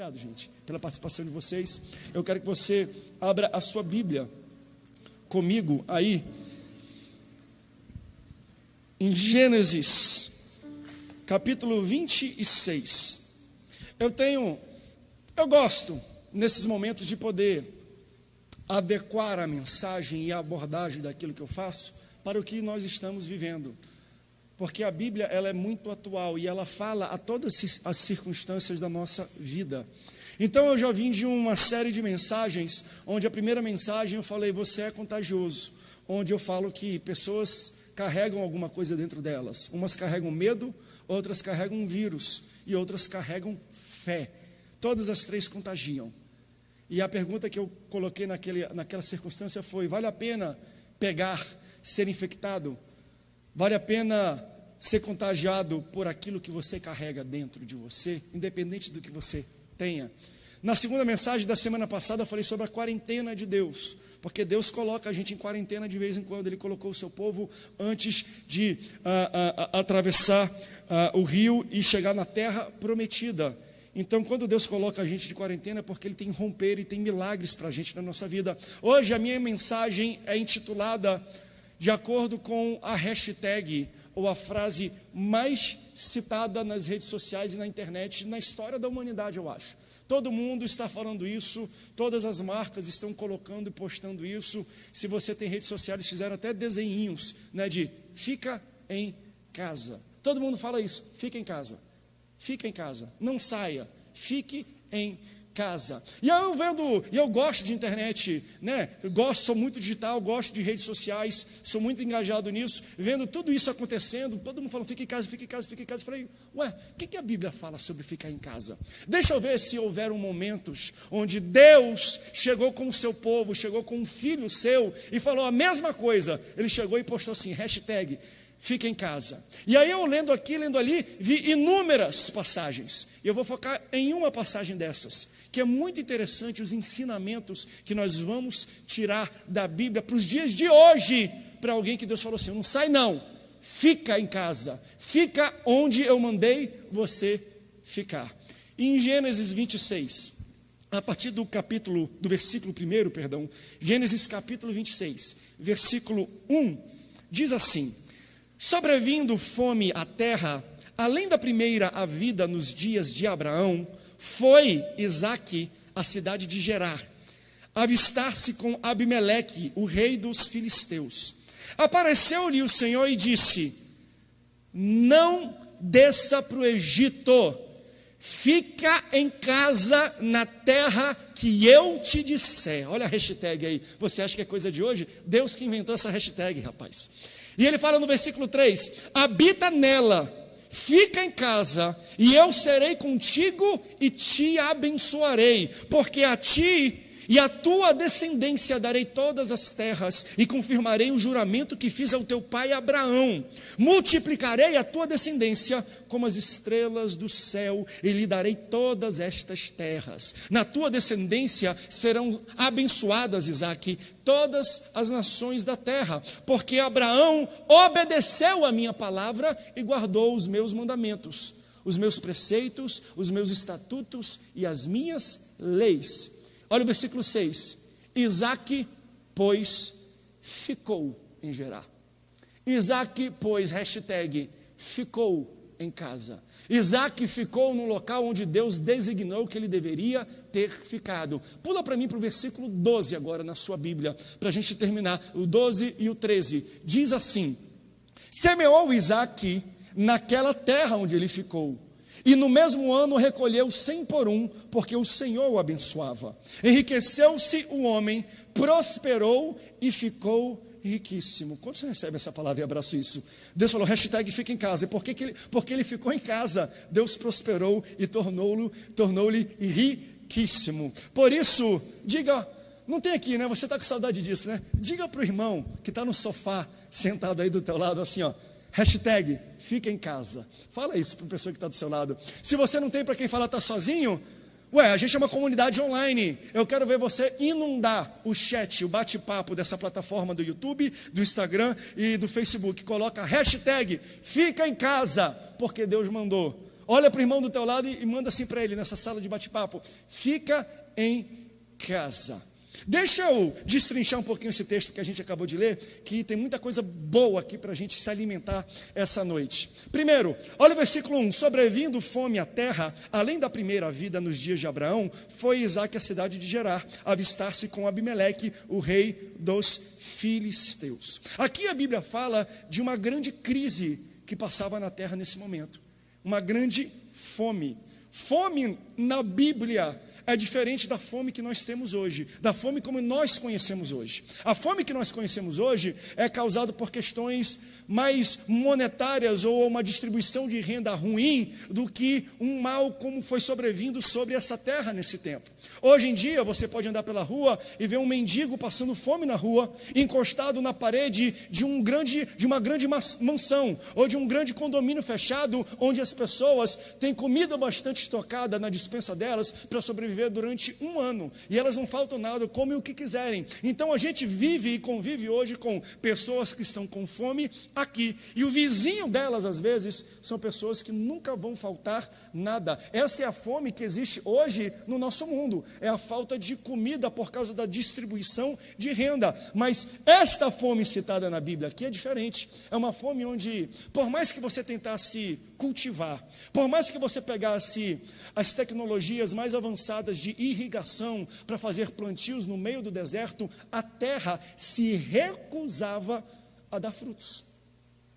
obrigado, gente, pela participação de vocês. Eu quero que você abra a sua Bíblia comigo aí, em Gênesis, capítulo 26. Eu gosto, nesses momentos, de poder adequar a mensagem e a abordagem daquilo que eu faço para o que nós estamos vivendo, porque a Bíblia, ela é muito atual e ela fala a todas as circunstâncias da nossa vida. Então eu já vim de uma série de mensagens, onde a primeira mensagem eu falei, você é contagioso, onde eu falo que pessoas carregam alguma coisa dentro delas, umas carregam medo, outras carregam um vírus e outras carregam fé, todas as três contagiam. E a pergunta que eu coloquei naquela circunstância foi, vale a pena pegar, ser infectado? Vale a pena ser contagiado por aquilo que você carrega dentro de você, independente do que você tenha? Na segunda mensagem da semana passada eu falei sobre a quarentena de Deus, porque Deus coloca a gente em quarentena de vez em quando. Ele colocou o seu povo antes de atravessar o rio e chegar na terra prometida. Então, quando Deus coloca a gente de quarentena, é porque Ele tem romper e tem milagres para a gente na nossa vida. Hoje a minha mensagem é intitulada de acordo com a hashtag, ou a frase mais citada nas redes sociais e na internet, na história da humanidade, eu acho. Todo mundo está falando isso, todas as marcas estão colocando e postando isso. Se você tem redes sociais, fizeram até desenhinhos, né, de fica em casa. Todo mundo fala isso, fica em casa. Fica em casa, não saia, fique em casa. E eu gosto de internet, né? Sou muito digital, gosto de redes sociais, sou muito engajado nisso, vendo tudo isso acontecendo, todo mundo falando, fica em casa, fica em casa, fica em casa. Falei, ué, o que a Bíblia fala sobre ficar em casa? Deixa eu ver se houveram momentos onde Deus chegou com o seu povo, chegou com um filho seu e falou a mesma coisa. Ele chegou e postou assim, hashtag, fica em casa. E aí eu lendo aqui, lendo ali, vi inúmeras passagens. E eu vou focar em uma passagem dessas, que é muito interessante, os ensinamentos que nós vamos tirar da Bíblia para os dias de hoje, para alguém que Deus falou assim, não sai não, fica em casa, fica onde eu mandei você ficar. E em Gênesis 26, a partir do versículo 1, Gênesis capítulo 26, versículo 1, diz assim, sobrevindo fome à terra, além da primeira havida nos dias de Abraão, foi Isaque à cidade de Gerar, avistar-se com Abimeleque, o rei dos filisteus. Apareceu-lhe o Senhor e disse, não desça para o Egito, fica em casa na terra que eu te disser. Olha a hashtag aí, você acha que é coisa de hoje? Deus que inventou essa hashtag, rapaz. E ele fala no versículo 3, habita nela, fica em casa, e eu serei contigo e te abençoarei, porque a ti e à tua descendência darei todas as terras, e confirmarei o juramento que fiz ao teu pai Abraão. Multiplicarei a tua descendência como as estrelas do céu, e lhe darei todas estas terras. Na tua descendência serão abençoadas, Isaque, todas as nações da terra, porque Abraão obedeceu a minha palavra e guardou os meus mandamentos, os meus preceitos, os meus estatutos e as minhas leis. Olha o versículo 6, Isaque, pois, ficou em Gerar. Isaque, pois, hashtag, ficou em casa. Isaque ficou no local onde Deus designou que ele deveria ter ficado. Pula para mim para o versículo 12 agora na sua Bíblia, para a gente terminar, o 12 e o 13. Diz assim, semeou Isaque naquela terra onde ele ficou, e no mesmo ano recolheu 100 por 1, porque o Senhor o abençoava. Enriqueceu-se o homem, prosperou e ficou riquíssimo. Quando você recebe essa palavra e abraça isso? Deus falou, hashtag fica em casa. Porque ele ficou em casa, Deus prosperou e tornou-lhe riquíssimo. Por isso, diga, não tem aqui, né? Você está com saudade disso, né? Diga para o irmão que está no sofá, sentado aí do teu lado, assim, ó, hashtag fica em casa. Fala isso para a pessoa que está do seu lado. Se você não tem para quem falar, está sozinho, a gente é uma comunidade online. Eu quero ver você inundar o chat, o bate-papo dessa plataforma do YouTube, do Instagram e do Facebook. Coloca hashtag fica em casa, porque Deus mandou. Olha para o irmão do teu lado e manda assim para ele, nessa sala de bate-papo: fica em casa. Deixa eu destrinchar um pouquinho esse texto que a gente acabou de ler, que tem muita coisa boa aqui para a gente se alimentar essa noite. Primeiro, olha o versículo 1: sobrevindo fome à terra, além da primeira vida nos dias de Abraão, foi Isaque à cidade de Gerar, avistar-se com Abimeleque, o rei dos filisteus. Aqui a Bíblia fala de uma grande crise que passava na terra nesse momento, uma grande fome. Fome na Bíblia é diferente da fome que nós temos hoje, da fome como nós conhecemos hoje. A fome que nós conhecemos hoje é causada por questões mais monetárias ou uma distribuição de renda ruim do que um mal como foi sobrevindo sobre essa terra nesse tempo. Hoje em dia você pode andar pela rua e ver um mendigo passando fome na rua, encostado na parede de uma grande mansão ou de um grande condomínio fechado, onde as pessoas têm comida bastante estocada na despensa delas para sobreviver durante um ano, e elas não faltam nada, comem o que quiserem. Então a gente vive e convive hoje com pessoas que estão com fome aqui, e o vizinho delas às vezes são pessoas que nunca vão faltar nada. Essa é a fome que existe hoje no nosso mundo, é a falta de comida por causa da distribuição de renda. Mas esta fome citada na Bíblia aqui é diferente. É uma fome onde, por mais que você tentasse cultivar, por mais que você pegasse as tecnologias mais avançadas de irrigação para fazer plantios no meio do deserto, a terra se recusava a dar frutos.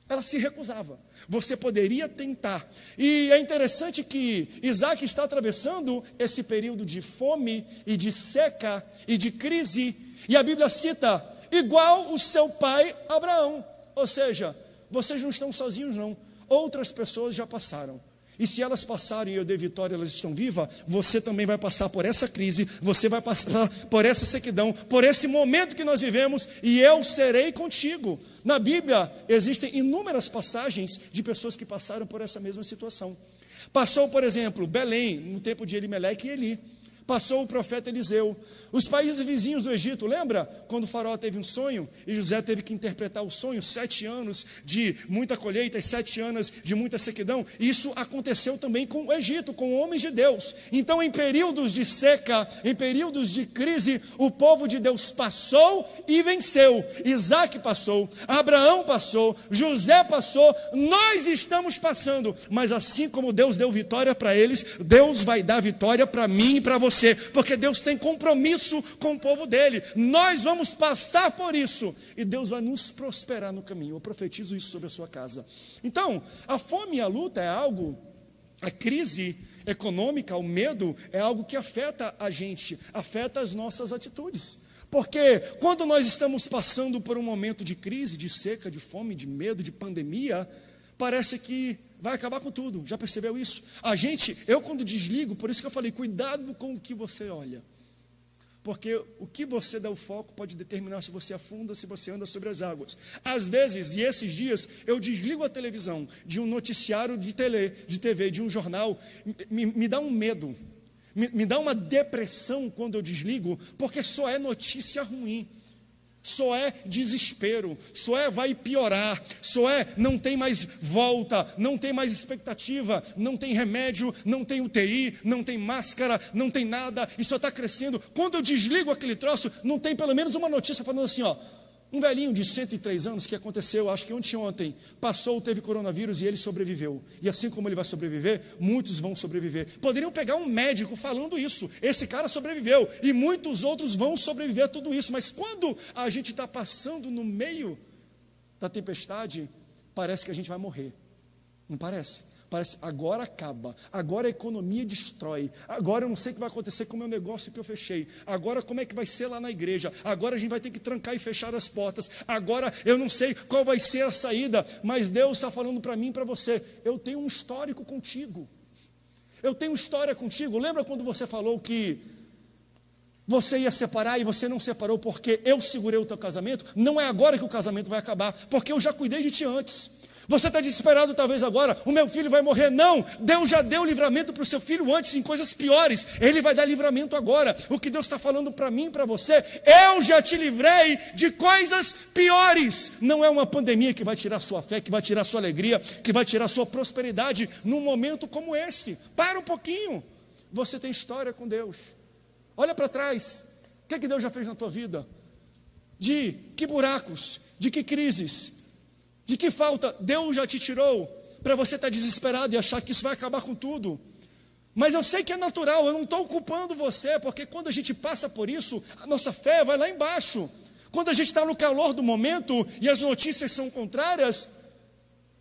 Ela se recusava. Você poderia tentar. E é interessante que Isaque está atravessando esse período de fome e de seca e de crise, e a Bíblia cita: igual o seu pai Abraão. Ou seja, vocês não estão sozinhos não, outras pessoas já passaram. E se elas passarem e eu dei vitória, elas estão vivas, você também vai passar por essa crise, você vai passar por essa sequidão, por esse momento que nós vivemos, e eu serei contigo. Na Bíblia existem inúmeras passagens de pessoas que passaram por essa mesma situação. Passou, por exemplo, Belém, no tempo de Elimeleque e Eli. Passou o profeta Eliseu. Os países vizinhos do Egito, lembra? Quando o faraó teve um sonho e José teve que interpretar o sonho, 7 anos de muita colheita e 7 anos de muita sequidão. Isso aconteceu também com o Egito, com homens de Deus. Então, em períodos de seca, em períodos de crise, o povo de Deus passou e venceu. Isaque passou, Abraão passou, José passou, nós estamos passando. Mas assim como Deus deu vitória para eles, Deus vai dar vitória para mim e para você, porque Deus tem compromisso com o povo dele. Nós vamos passar por isso e Deus vai nos prosperar no caminho. Eu profetizo isso sobre a sua casa. Então, a fome e a luta é algo, a crise econômica, o medo é algo que afeta a gente, afeta as nossas atitudes. Porque quando nós estamos passando por um momento de crise, de seca, de fome, de medo, de pandemia, parece que vai acabar com tudo. Já percebeu isso? Eu quando desligo, por isso que eu falei, cuidado com o que você olha. Porque o que você dá o foco pode determinar se você afunda, se você anda sobre as águas. Às vezes, e esses dias, eu desligo a televisão de um noticiário de TV, de um jornal, me dá um medo, me dá uma depressão quando eu desligo, porque só é notícia ruim. Só é desespero, só é vai piorar, só é não tem mais volta, não tem mais expectativa, não tem remédio, não tem UTI, não tem máscara, não tem nada, e só está crescendo. Quando eu desligo aquele troço, não tem pelo menos uma notícia falando assim, ó, um velhinho de 103 anos que aconteceu, acho que ontem, passou, teve coronavírus e ele sobreviveu. E assim como ele vai sobreviver, muitos vão sobreviver. Poderiam pegar um médico falando isso, esse cara sobreviveu, e muitos outros vão sobreviver a tudo isso. Mas quando a gente está passando no meio da tempestade, parece que a gente vai morrer. Não parece? Parece, agora acaba, agora a economia destrói, agora eu não sei o que vai acontecer com o meu negócio que eu fechei, agora como é que vai ser lá na igreja, agora a gente vai ter que trancar e fechar as portas, agora eu não sei qual vai ser a saída, mas Deus está falando para mim e para você, eu tenho um histórico contigo, eu tenho história contigo. Lembra quando você falou que você ia separar e você não separou porque eu segurei o teu casamento? Não é agora que o casamento vai acabar, porque eu já cuidei de ti antes. Você está desesperado talvez agora, o meu filho vai morrer. Não, Deus já deu livramento para o seu filho antes em coisas piores. Ele vai dar livramento agora. O que Deus está falando para mim, para você, eu já te livrei de coisas piores. Não é uma pandemia que vai tirar sua fé, que vai tirar sua alegria, que vai tirar sua prosperidade num momento como esse. Para um pouquinho. Você tem história com Deus. Olha para trás. O que Deus já fez na tua vida? De que buracos, de que crises, de que falta Deus já te tirou, para você estar desesperado e achar que isso vai acabar com tudo. Mas eu sei que é natural, eu não estou culpando você, porque quando a gente passa por isso, a nossa fé vai lá embaixo. Quando a gente está no calor do momento e as notícias são contrárias,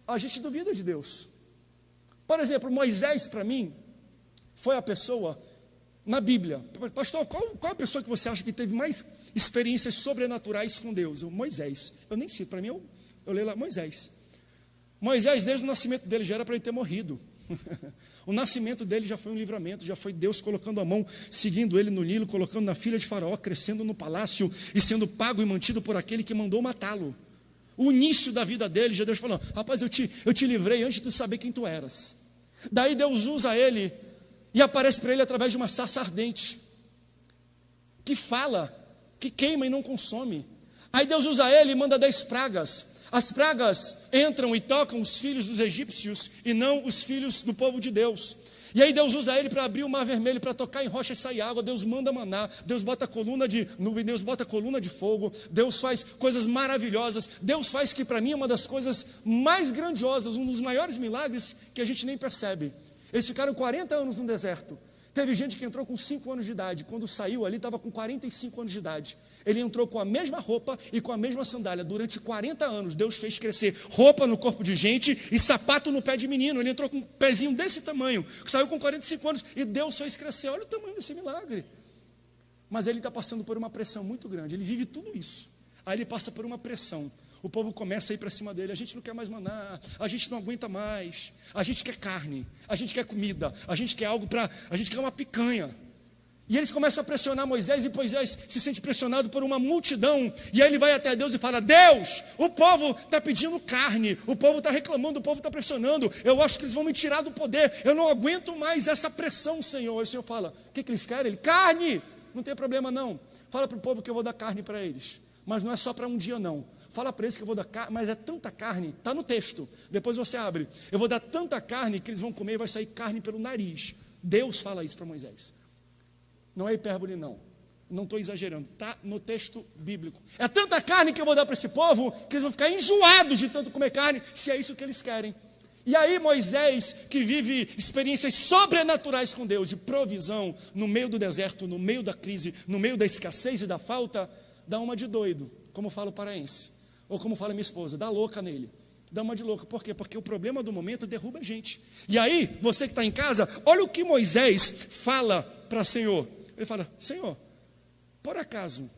a gente duvida de Deus. Por exemplo, Moisés para mim foi a pessoa na Bíblia. Pastor, qual a pessoa que você acha que teve mais experiências sobrenaturais com Deus? Moisés. Eu nem sei, para mim eu leio lá, Moisés. Moisés, desde o nascimento dele, já era para ele ter morrido. O nascimento dele já foi um livramento, já foi Deus colocando a mão, seguindo ele no Nilo, colocando na filha de Faraó, crescendo no palácio e sendo pago e mantido por aquele que mandou matá-lo. O início da vida dele, já Deus falou: rapaz, eu te livrei antes de tu saber quem tu eras. Daí Deus usa ele e aparece para ele através de uma sarça ardente, que fala, que queima e não consome. Aí Deus usa ele e manda 10 pragas. As pragas entram e tocam os filhos dos egípcios e não os filhos do povo de Deus. E aí Deus usa ele para abrir o mar vermelho, para tocar em rocha e sair água. Deus manda maná, Deus bota coluna de nuvem, Deus bota coluna de fogo. Deus faz coisas maravilhosas. Deus faz, que para mim é uma das coisas mais grandiosas, um dos maiores milagres que a gente nem percebe. Eles ficaram 40 anos no deserto. Teve gente que entrou com 5 anos de idade. Quando saiu ali, estava com 45 anos de idade. Ele entrou com a mesma roupa e com a mesma sandália. Durante 40 anos, Deus fez crescer roupa no corpo de gente e sapato no pé de menino. Ele entrou com um pezinho desse tamanho. Saiu com 45 anos e Deus fez crescer. Olha o tamanho desse milagre. Mas ele está passando por uma pressão muito grande. Ele vive tudo isso. Aí ele passa por uma pressão. O povo começa a ir para cima dele. A gente não quer mais maná, a gente não aguenta mais, a gente quer carne, a gente quer comida, a gente quer algo a gente quer uma picanha. E eles começam a pressionar Moisés, e Moisés se sente pressionado por uma multidão. E aí ele vai até Deus e fala: Deus, o povo está pedindo carne, o povo está reclamando, o povo está pressionando, eu acho que eles vão me tirar do poder, eu não aguento mais essa pressão, Senhor. Aí o Senhor fala: o que eles querem? Ele: carne, não tem problema não, fala para o povo que eu vou dar carne para eles, mas não é só para um dia não. Fala para eles que eu vou dar carne, mas é tanta carne, está no texto, depois você abre. Eu vou dar tanta carne que eles vão comer e vai sair carne pelo nariz. Deus fala isso para Moisés. Não é hipérbole não estou exagerando, está no texto bíblico. É tanta carne que eu vou dar para esse povo que eles vão ficar enjoados de tanto comer carne, se é isso que eles querem. E aí Moisés, que vive experiências sobrenaturais com Deus, de provisão, no meio do deserto, no meio da crise, no meio da escassez e da falta, dá uma de doido, como fala o paraense. Ou como fala minha esposa, dá louca nele. Dá uma de louca. Por quê? Porque o problema do momento derruba a gente. E aí, você que está em casa, olha o que Moisés fala para o Senhor. Ele fala: Senhor, por acaso,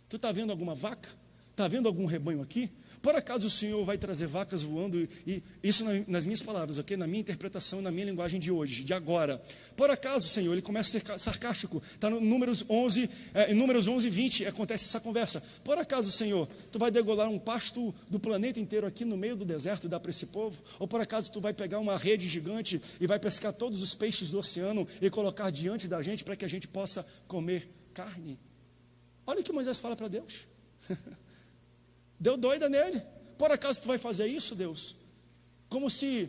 tu está vendo alguma vaca? Está vendo algum rebanho aqui? Por acaso o Senhor vai trazer vacas voando? E isso nas minhas palavras, ok? Na minha interpretação, na minha linguagem de hoje, de agora. Por acaso, Senhor, ele começa a ser sarcástico. Está no Números 11, em Números 11 e 20, acontece essa conversa. Por acaso, Senhor, tu vai degolar um pasto do planeta inteiro aqui no meio do deserto e dar para esse povo? Ou por acaso tu vai pegar uma rede gigante e vai pescar todos os peixes do oceano e colocar diante da gente para que a gente possa comer carne? Olha o que Moisés fala para Deus. Deu doida nele. Por acaso tu vai fazer isso, Deus? Como se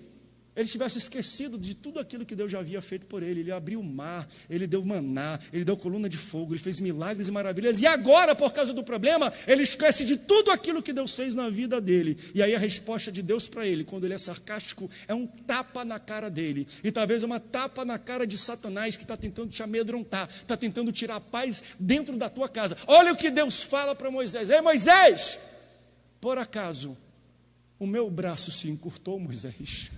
ele tivesse esquecido de tudo aquilo que Deus já havia feito por ele. Ele abriu o mar, ele deu maná, ele deu coluna de fogo, ele fez milagres e maravilhas. E agora, por causa do problema, ele esquece de tudo aquilo que Deus fez na vida dele. E aí a resposta de Deus para ele, quando ele é sarcástico, é um tapa na cara dele. E talvez uma tapa na cara de Satanás, que está tentando te amedrontar, está tentando tirar a paz dentro da tua casa. Olha o que Deus fala para Moisés: Ei, Moisés, por acaso o meu braço se encurtou, Moisés?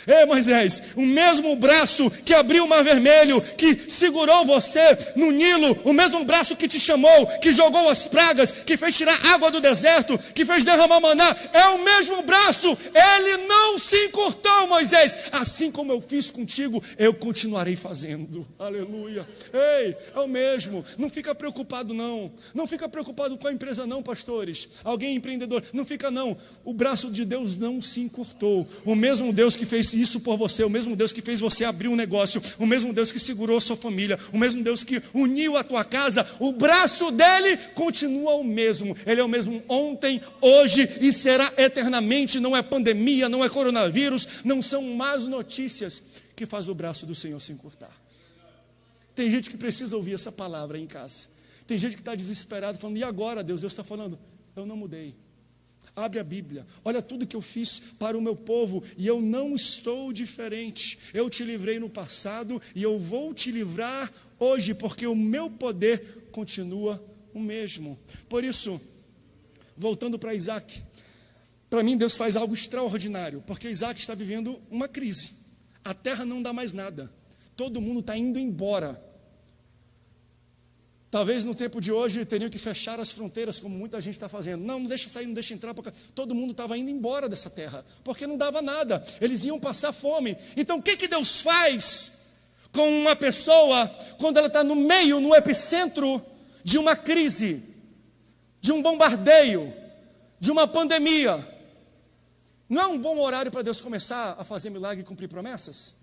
Ei, Moisés, o mesmo braço que abriu o mar vermelho, que segurou você no Nilo, o mesmo braço que te chamou, que jogou as pragas, que fez tirar água do deserto, que fez derramar maná, é o mesmo braço. Ele não se encurtou, Moisés. Assim como eu fiz contigo, eu continuarei fazendo. Aleluia. Ei, é o mesmo. Não fica preocupado não. Não fica preocupado com a empresa não, pastores. Alguém empreendedor, não fica não. O braço braço de Deus não se encurtou. O mesmo Deus que fez isso por você, o mesmo Deus que fez você abrir um negócio, o mesmo Deus que segurou a sua família, o mesmo Deus que uniu a tua casa, o braço dele continua o mesmo. Ele é o mesmo ontem, hoje e será eternamente. Não é pandemia, não é coronavírus, não são más notícias que faz o braço do Senhor se encurtar. Tem gente que precisa ouvir essa palavra aí em casa. Tem gente que está desesperado, falando, e agora Deus? Deus está falando, eu não mudei. Abre a Bíblia, olha tudo que eu fiz para o meu povo, e eu não estou diferente. Eu te livrei no passado, e eu vou te livrar hoje, porque o meu poder continua o mesmo. Por isso, voltando para Isaac, para mim Deus faz algo extraordinário, porque Isaac está vivendo uma crise. A terra não dá mais nada, todo mundo está indo embora. Talvez no tempo de hoje teriam que fechar as fronteiras, como muita gente está fazendo. Não deixa sair, não deixa entrar, porque todo mundo estava indo embora dessa terra, porque não dava nada, eles iam passar fome. Então o que Deus faz com uma pessoa, quando ela está no meio, no epicentro de uma crise, de um bombardeio, de uma pandemia? Não é um bom horário para Deus começar a fazer milagre e cumprir promessas?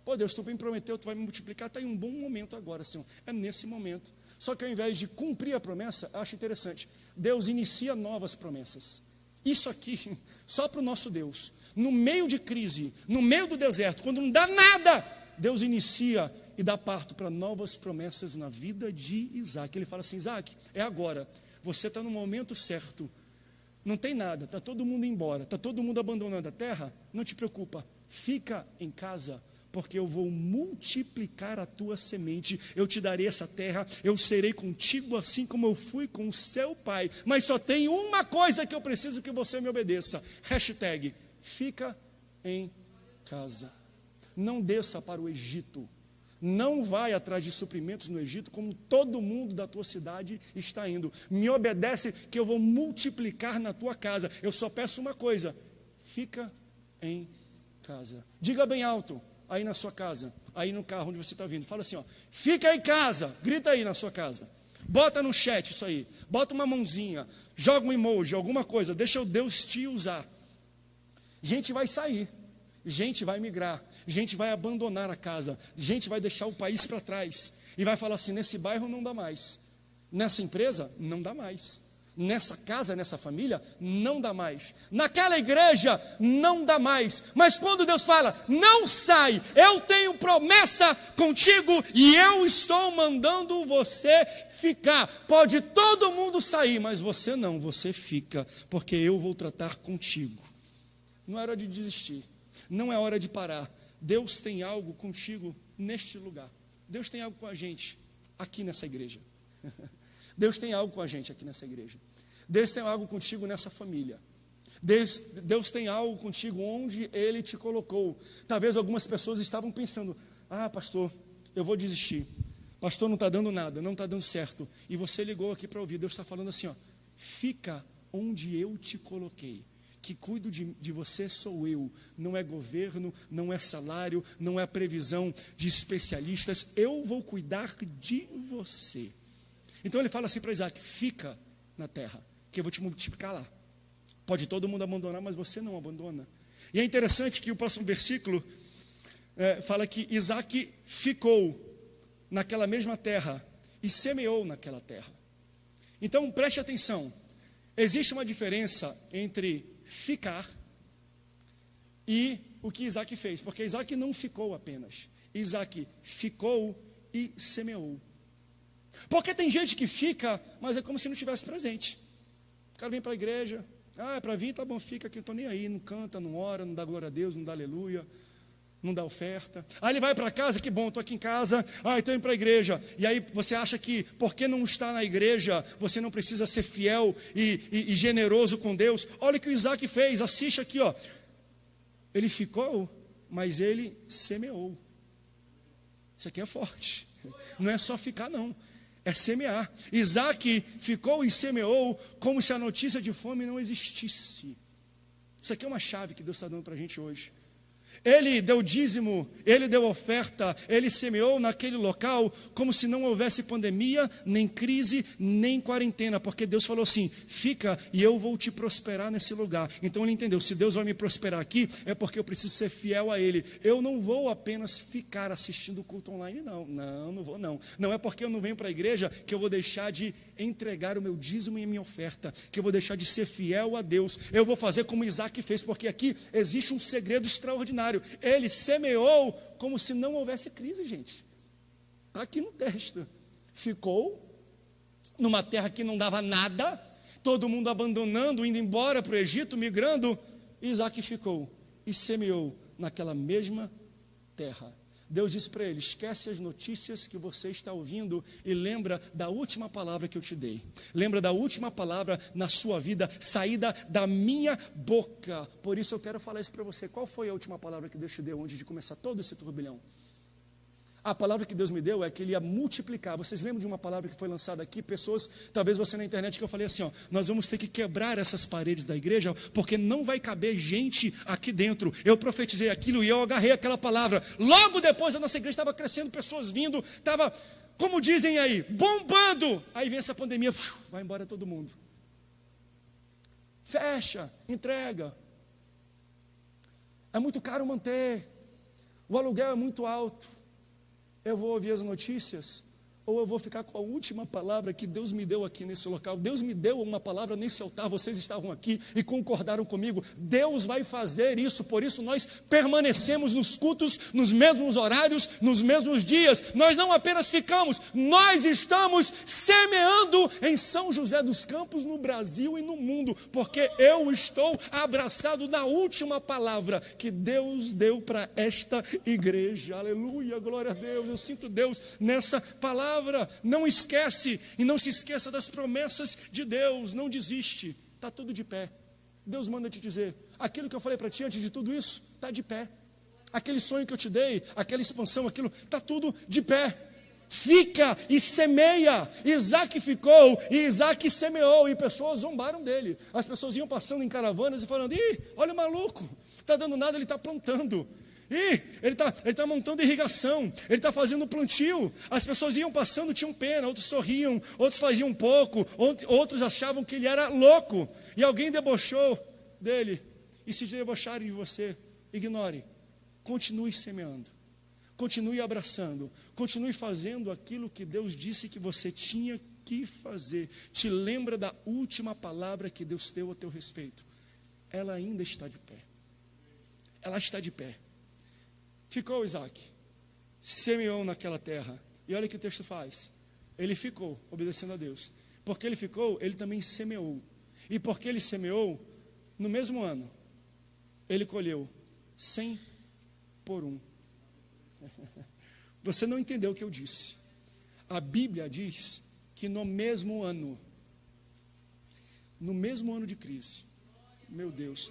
Pô, Deus, tu me prometeu, tu vai me multiplicar, está em um bom momento agora, Senhor. É nesse momento. Só que ao invés de cumprir a promessa, eu acho interessante, Deus inicia novas promessas. Isso aqui, só para o nosso Deus, no meio de crise, no meio do deserto, quando não dá nada, Deus inicia e dá parto para novas promessas na vida de Isaac. Ele fala assim, Isaac, é agora, você está no momento certo, não tem nada, está todo mundo embora, está todo mundo abandonando a terra, não te preocupa, fica em casa, porque eu vou multiplicar a tua semente, eu te darei essa terra, eu serei contigo assim como eu fui com o seu pai, mas só tem uma coisa que eu preciso que você me obedeça, hashtag, fica em casa, não desça para o Egito, não vai atrás de suprimentos no Egito, como todo mundo da tua cidade está indo, me obedece que eu vou multiplicar na tua casa, eu só peço uma coisa, fica em casa, diga bem alto, aí na sua casa, aí no carro onde você está vindo, fala assim, ó, fica em casa, grita aí na sua casa, bota no chat isso aí, bota uma mãozinha, joga um emoji, alguma coisa, deixa o Deus te usar. Gente vai sair, gente vai migrar, gente vai abandonar a casa, gente vai deixar o país para trás, e vai falar assim, nesse bairro não dá mais, nessa empresa não dá mais, nessa casa, nessa família, não dá mais, naquela igreja, não dá mais, mas quando Deus fala, não sai, eu tenho promessa contigo, e eu estou mandando você ficar, pode todo mundo sair, mas você não, você fica, porque eu vou tratar contigo, não é hora de desistir, não é hora de parar, Deus tem algo contigo neste lugar, Deus tem algo com a gente, aqui nessa igreja, Deus tem algo com a gente aqui nessa igreja, Deus tem algo contigo nessa família, Deus tem algo contigo onde Ele te colocou. Talvez algumas pessoas estavam pensando, pastor, eu vou desistir, pastor, não está dando nada, não está dando certo, e você ligou aqui para ouvir, Deus está falando assim, ó, fica onde eu te coloquei, que cuido de você sou eu, não é governo, não é salário, não é previsão de especialistas, eu vou cuidar de você. Então ele fala assim para Isaac, fica na terra, que eu vou te multiplicar lá. Pode todo mundo abandonar, mas você não abandona. E é interessante que o próximo versículo fala que Isaac ficou naquela mesma terra e semeou naquela terra. Então preste atenção, existe uma diferença entre ficar e o que Isaac fez, porque Isaac não ficou apenas, Isaac ficou e semeou. Porque tem gente que fica, mas é como se não estivesse presente. O cara vem para a igreja, é para vir, tá bom, fica aqui, não estou nem aí, não canta, não ora, não dá glória a Deus, não dá aleluia, não dá oferta. Aí ele vai para casa, que bom, estou aqui em casa, estou indo para a igreja. E aí você acha que, porque não está na igreja, você não precisa ser fiel e generoso com Deus. Olha o que o Isaac fez, assiste aqui, ó. Ele ficou, mas ele semeou. Isso aqui é forte, não é só ficar não. É semear. Isaac ficou e semeou como se a notícia de fome não existisse. Isso aqui é uma chave que Deus está dando para a gente hoje. Ele deu dízimo, ele deu oferta, ele semeou naquele local como se não houvesse pandemia, nem crise, nem quarentena, porque Deus falou assim: fica e eu vou te prosperar nesse lugar. Então ele entendeu, se Deus vai me prosperar aqui, é porque eu preciso ser fiel a Ele. Eu não vou apenas ficar assistindo o culto online, não vou não. Não é porque eu não venho para a igreja que eu vou deixar de entregar o meu dízimo e a minha oferta, que eu vou deixar de ser fiel a Deus. Eu vou fazer como Isaac fez, porque aqui existe um segredo extraordinário. Ele semeou como se não houvesse crise, gente. Aqui no texto. Ficou numa terra que não dava nada, todo mundo abandonando, indo embora para o Egito, migrando. Isaac ficou e semeou naquela mesma terra. Deus disse para ele: esquece as notícias que você está ouvindo e lembra da última palavra que eu te dei. Lembra da última palavra na sua vida, saída da minha boca. Por isso eu quero falar isso para você. Qual foi a última palavra que Deus te deu antes de começar todo esse turbilhão? A palavra que Deus me deu é que Ele ia multiplicar. Vocês lembram de uma palavra que foi lançada aqui? Pessoas, talvez você na internet, que eu falei assim, nós vamos ter que quebrar essas paredes da igreja, porque não vai caber gente aqui dentro. Eu profetizei aquilo e eu agarrei aquela palavra. Logo depois a nossa igreja estava crescendo, pessoas vindo, estava, como dizem aí, bombando. Aí vem essa pandemia, vai embora todo mundo. Fecha, entrega. É muito caro manter. O aluguel é muito alto. Eu vou ouvir as notícias, ou eu vou ficar com a última palavra que Deus me deu aqui nesse local? Deus me deu uma palavra nesse altar, vocês estavam aqui e concordaram comigo. Deus vai fazer isso, por isso nós permanecemos nos cultos, nos mesmos horários, nos mesmos dias. Nós não apenas ficamos, nós estamos semeando em São José dos Campos, no Brasil e no mundo, porque eu estou abraçado na última palavra que Deus deu para esta igreja. Aleluia, glória a Deus. Eu sinto Deus nessa palavra. Não esquece e não se esqueça das promessas de Deus. Não desiste, está tudo de pé. Deus manda te dizer, aquilo que eu falei para ti antes de tudo isso, está de pé. Aquele sonho que eu te dei, aquela expansão, aquilo, está tudo de pé. Fica e semeia. Isaac ficou e Isaac semeou, e pessoas zombaram dele. As pessoas iam passando em caravanas e falando: ih, olha o maluco, está dando nada, ele está plantando. E ele está montando irrigação, ele está fazendo plantio. As pessoas iam passando, tinham pena, outros sorriam, outros faziam um pouco, outros achavam que ele era louco. E alguém debochou dele. E se debocharem de você, ignore. Continue semeando, continue abraçando, continue fazendo aquilo que Deus disse que você tinha que fazer. Te lembra da última palavra que Deus deu a teu respeito. Ela ainda está de pé. Ela está de pé. Ficou Isaac, semeou naquela terra. E olha o que o texto faz. Ele ficou, obedecendo a Deus. Porque ele ficou, ele também semeou. E porque ele semeou, no mesmo ano, ele colheu 100 por 1. Você não entendeu o que eu disse. A Bíblia diz que no mesmo ano de crise, meu Deus,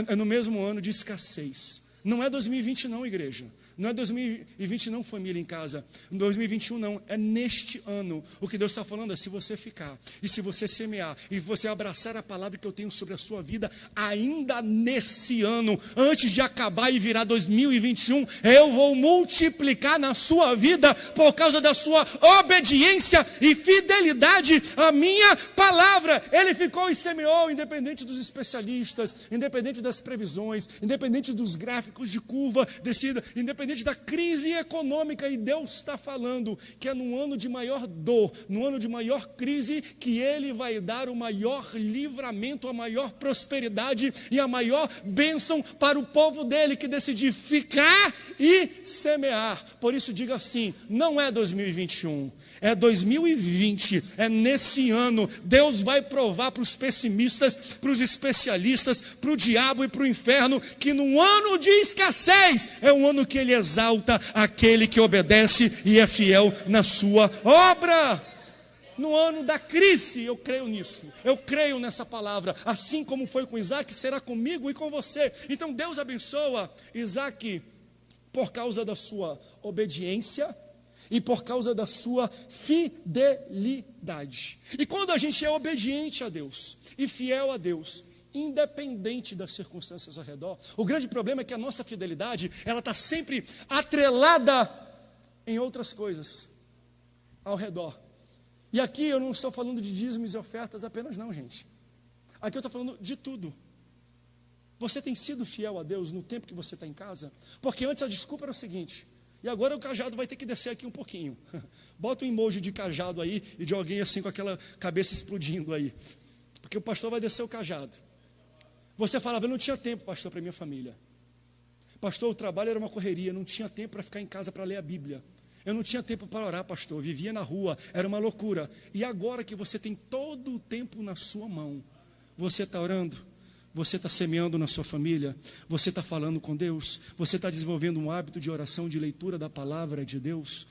é no mesmo ano de escassez. Não é 2020 não, igreja. Não é 2020 não, família em casa. 2021 não, é neste ano. O que Deus está falando é: se você ficar, e se você semear, e você abraçar a palavra que eu tenho sobre a sua vida, ainda nesse ano, antes de acabar e virar 2021, eu vou multiplicar na sua vida, por causa da sua obediência e fidelidade à minha palavra. Ele ficou e semeou, independente dos especialistas, independente das previsões, independente dos gráficos de curva, descida, independente da crise econômica. E Deus está falando que é no ano de maior dor, no ano de maior crise, que Ele vai dar o maior livramento, a maior prosperidade e a maior bênção para o povo dele, que decidir ficar e semear. Por isso diga assim: não é 2021, é 2020, é nesse ano. Deus vai provar para os pessimistas, para os especialistas, para o diabo e para o inferno, que no ano de escassez é um ano que Ele exalta aquele que obedece e é fiel na sua obra. No ano da crise, eu creio nisso, eu creio nessa palavra. Assim como foi com Isaac, será comigo e com você. Então Deus abençoa Isaac por causa da sua obediência e por causa da sua fidelidade. E quando a gente é obediente a Deus e fiel a Deus, independente das circunstâncias ao redor. O grande problema é que a nossa fidelidade, ela está sempre atrelada em outras coisas ao redor. E aqui eu não estou falando de dízimos e ofertas apenas não, gente. Aqui eu estou falando de tudo. Você tem sido fiel a Deus no tempo que você está em casa? Porque antes a desculpa era o seguinte, e agora o cajado vai ter que descer aqui um pouquinho. Bota um emoji de cajado aí e de alguém assim com aquela cabeça explodindo aí. Porque o pastor vai descer o cajado. Você falava, eu não tinha tempo, pastor, para minha família. Pastor, o trabalho era uma correria, não tinha tempo para ficar em casa para ler a Bíblia. Eu não tinha tempo para orar, pastor, vivia na rua, era uma loucura. E agora que você tem todo o tempo na sua mão, você está orando, você está semeando na sua família, você está falando com Deus, você está desenvolvendo um hábito de oração, de leitura da palavra de Deus.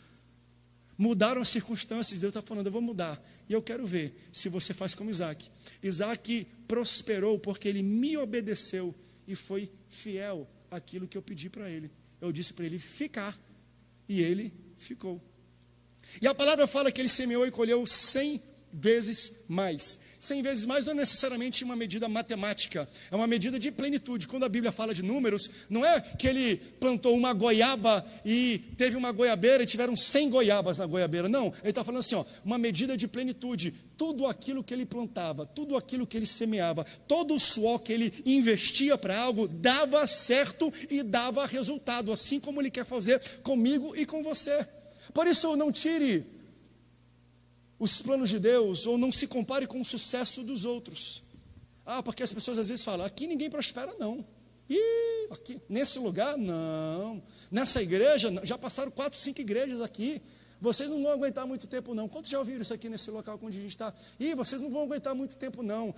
Mudaram as circunstâncias, Deus está falando, eu vou mudar. E eu quero ver se você faz como Isaac. Isaac prosperou porque ele me obedeceu e foi fiel àquilo que eu pedi para ele. Eu disse para ele ficar e ele ficou. E a palavra fala que ele semeou e colheu 100 vezes mais. 100 vezes mais não é necessariamente uma medida matemática, é uma medida de plenitude. Quando a Bíblia fala de números, não é que ele plantou uma goiaba e teve uma goiabeira e tiveram 100 goiabas na goiabeira, não, ele está falando assim, uma medida de plenitude. Tudo aquilo que ele plantava, tudo aquilo que ele semeava, todo o suor que ele investia para algo, dava certo e dava resultado, assim como ele quer fazer comigo e com você. Por isso não tire os planos de Deus, ou não se compare com o sucesso dos outros. Porque as pessoas às vezes falam, aqui ninguém prospera não. Aqui, nesse lugar, não. Nessa igreja, já passaram 4, 5 igrejas aqui. Vocês não vão aguentar muito tempo não. Quantos já ouviram isso aqui nesse local onde a gente está? Vocês não vão aguentar muito tempo não.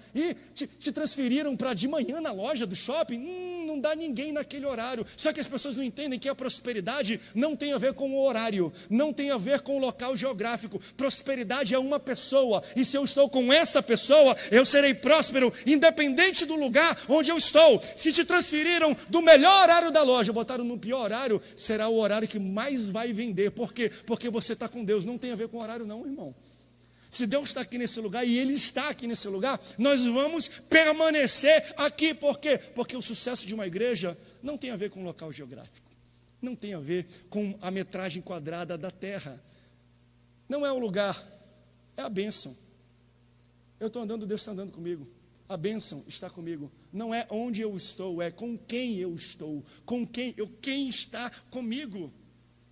Te transferiram para de manhã na loja do shopping? Não dá ninguém naquele horário. Só que as pessoas não entendem que a prosperidade não tem a ver com o horário, não tem a ver com o local geográfico. Prosperidade é uma pessoa, e se eu estou com essa pessoa, eu serei próspero, independente do lugar onde eu estou. Se te transferiram do melhor horário da loja, botaram no pior horário, será o horário que mais vai vender. Por quê? Porque você está com Deus, não tem a ver com horário não, irmão. Se Deus está aqui nesse lugar, e Ele está aqui nesse lugar, nós vamos permanecer aqui. Por quê? Porque o sucesso de uma igreja não tem a ver com o local geográfico, não tem a ver com a metragem quadrada da terra, não é o lugar, é a bênção. Eu estou andando, Deus está andando comigo, a bênção está comigo. Não é onde eu estou, é com quem eu estou, quem está comigo.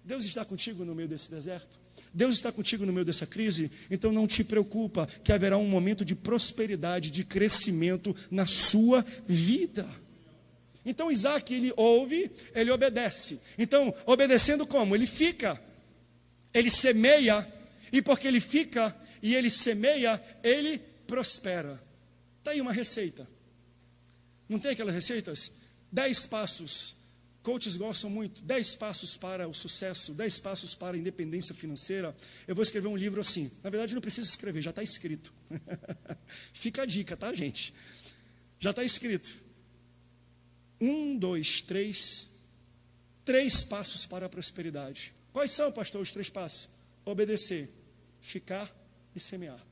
Deus está contigo no meio desse deserto? Deus está contigo no meio dessa crise? Então não te preocupa que haverá um momento de prosperidade, de crescimento na sua vida. Então Isaac, ele ouve, ele obedece. Então, obedecendo como? Ele fica, ele semeia, e porque ele fica e ele semeia, ele prospera. Está aí uma receita. Não tem aquelas receitas? 10 passos. Coaches gostam muito, 10 passos para o sucesso, 10 passos para a independência financeira. Eu vou escrever um livro assim. Na verdade não precisa escrever, já está escrito. Fica a dica, tá, gente? Já está escrito. 1, 2, 3. 3 passos para a prosperidade. Quais são, pastor, os 3 passos? Obedecer, ficar e semear.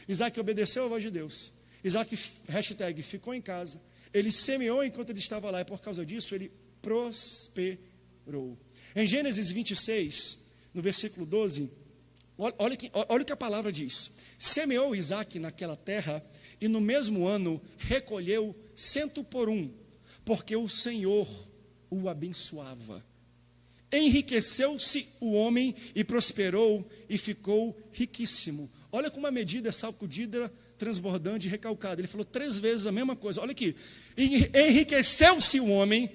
Isaac obedeceu a voz de Deus. Isaac, hashtag, ficou em casa. Ele semeou enquanto ele estava lá, e por causa disso ele prosperou. Em Gênesis 26, no versículo 12, olha o que a palavra diz. Semeou Isaac naquela terra, e no mesmo ano recolheu 100 por 1, porque o Senhor o abençoava. Enriqueceu-se o homem e prosperou e ficou riquíssimo. Olha como a medida é sacudida, transbordante e recalcada. Ele falou 3 vezes a mesma coisa. Olha aqui. Enriqueceu-se o homem,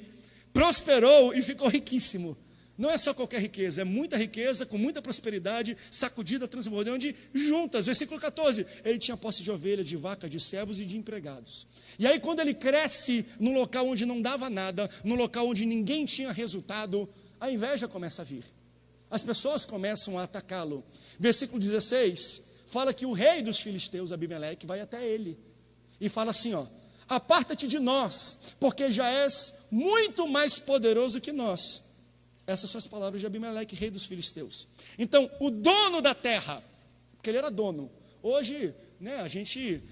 prosperou e ficou riquíssimo. Não é só qualquer riqueza, é muita riqueza, com muita prosperidade, sacudida, transbordante, juntas. Versículo 14, ele tinha posse de ovelha, de vaca, de servos e de empregados. E aí quando ele cresce num local onde não dava nada, num local onde ninguém tinha resultado, a inveja começa a vir. As pessoas começam a atacá-lo. Versículo 16, fala que o rei dos filisteus, Abimeleque, vai até ele. E fala assim, aparta-te de nós, porque já és muito mais poderoso que nós. Essas são as palavras de Abimeleque, rei dos filisteus. Então, o dono da terra, porque ele era dono. Hoje, a gente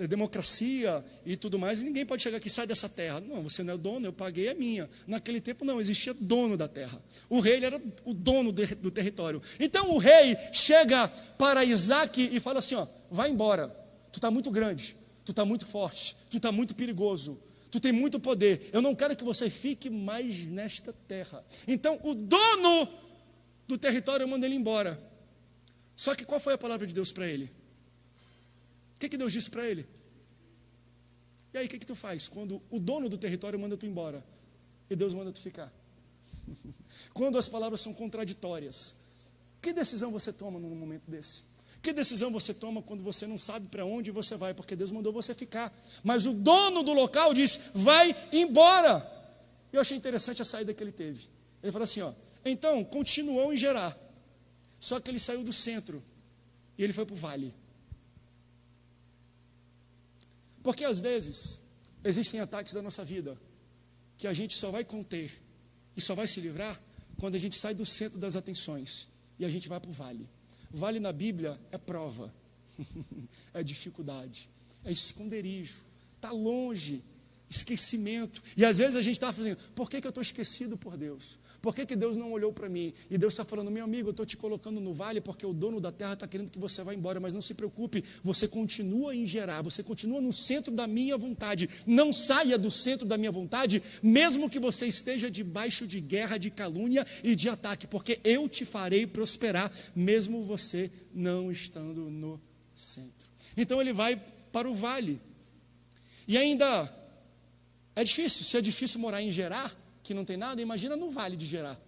democracia e tudo mais, e ninguém pode chegar aqui, sai dessa terra. Não, você não é dono, eu paguei a minha. Naquele tempo não existia dono da terra. O rei ele era o dono do território. Então o rei chega para Isaac e fala assim, ó, vai embora, tu está muito grande, tu está muito forte, tu está muito perigoso, tu tem muito poder, eu não quero que você fique mais nesta terra. Então o dono do território manda ele embora. Só que qual foi a palavra de Deus para ele? O que Deus disse para ele? E aí, o que tu faz quando o dono do território manda tu embora e Deus manda tu ficar? Quando as palavras são contraditórias, que decisão você toma num momento desse? Que decisão você toma quando você não sabe para onde você vai, porque Deus mandou você ficar, mas o dono do local diz, vai embora. Eu achei interessante a saída que ele teve. Ele falou assim, ó, então, continuou em Gerar, só que ele saiu do centro e ele foi para o vale. Porque às vezes existem ataques da nossa vida que a gente só vai conter e só vai se livrar quando a gente sai do centro das atenções e a gente vai para o vale. Vale na Bíblia é prova, é dificuldade, é esconderijo, está longe, esquecimento. E às vezes a gente está fazendo, por que eu estou esquecido por Deus? Por que Deus não olhou para mim? E Deus está falando, meu amigo, eu estou te colocando no vale porque o dono da terra está querendo que você vá embora, mas não se preocupe, você continua em Gerar, você continua no centro da minha vontade, não saia do centro da minha vontade, mesmo que você esteja debaixo de guerra, de calúnia e de ataque, porque eu te farei prosperar, mesmo você não estando no centro. Então ele vai para o vale, e ainda é difícil, se é difícil morar em Gerar, que não tem nada, imagina no vale de Gerar.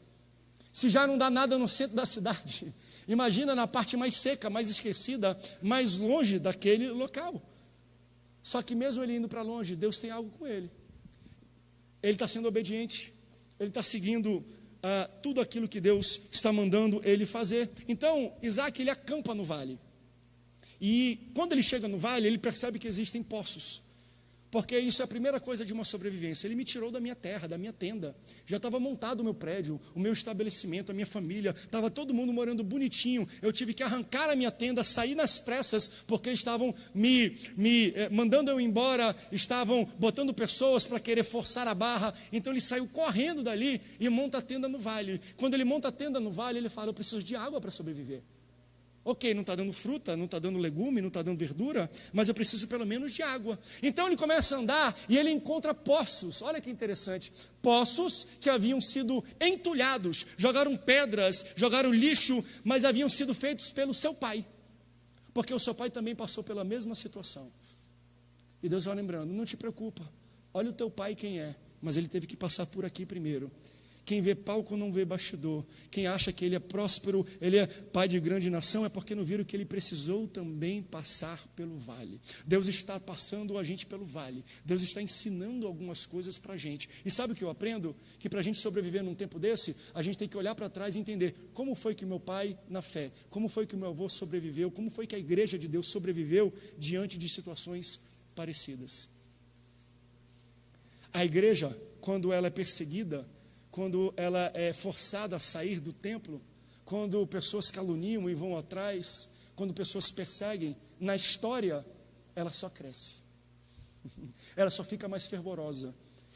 Se já não dá nada no centro da cidade, imagina na parte mais seca, mais esquecida, mais longe daquele local. Só que mesmo ele indo para longe, Deus tem algo com ele. Ele está sendo obediente, ele está seguindo tudo aquilo que Deus está mandando ele fazer. Então, Isaac, ele acampa no vale. E quando ele chega no vale, ele percebe que existem poços. Porque isso é a primeira coisa de uma sobrevivência. Ele me tirou da minha terra, da minha tenda. Já estava montado o meu prédio, o meu estabelecimento, a minha família. Estava todo mundo morando bonitinho. Eu tive que arrancar a minha tenda, sair nas pressas, porque eles estavam me mandando eu embora, estavam botando pessoas para querer forçar a barra. Então ele saiu correndo dali e monta a tenda no vale. Quando ele monta a tenda no vale, ele fala, eu preciso de água para sobreviver. Ok, não está dando fruta, não está dando legume, não está dando verdura, mas eu preciso pelo menos de água. Então ele começa a andar e ele encontra poços, olha que interessante, poços que haviam sido entulhados, jogaram pedras, jogaram lixo, mas haviam sido feitos pelo seu pai, porque o seu pai também passou pela mesma situação. E Deus vai lembrando, não te preocupa, olha o teu pai quem é, mas ele teve que passar por aqui primeiro. Quem vê palco não vê bastidor. Quem acha que ele é próspero, ele é pai de grande nação, é porque não viram que ele precisou também passar pelo vale. Deus está passando a gente pelo vale. Deus está ensinando algumas coisas para a gente. E sabe o que eu aprendo? Que para a gente sobreviver num tempo desse, a gente tem que olhar para trás e entender como foi que meu pai na fé, como foi que meu avô sobreviveu, como foi que a igreja de Deus sobreviveu diante de situações parecidas. A igreja, quando ela é perseguida, quando ela é forçada a sair do templo, quando pessoas caluniam e vão atrás, quando pessoas perseguem, na história, ela só cresce. Ela só fica mais fervorosa.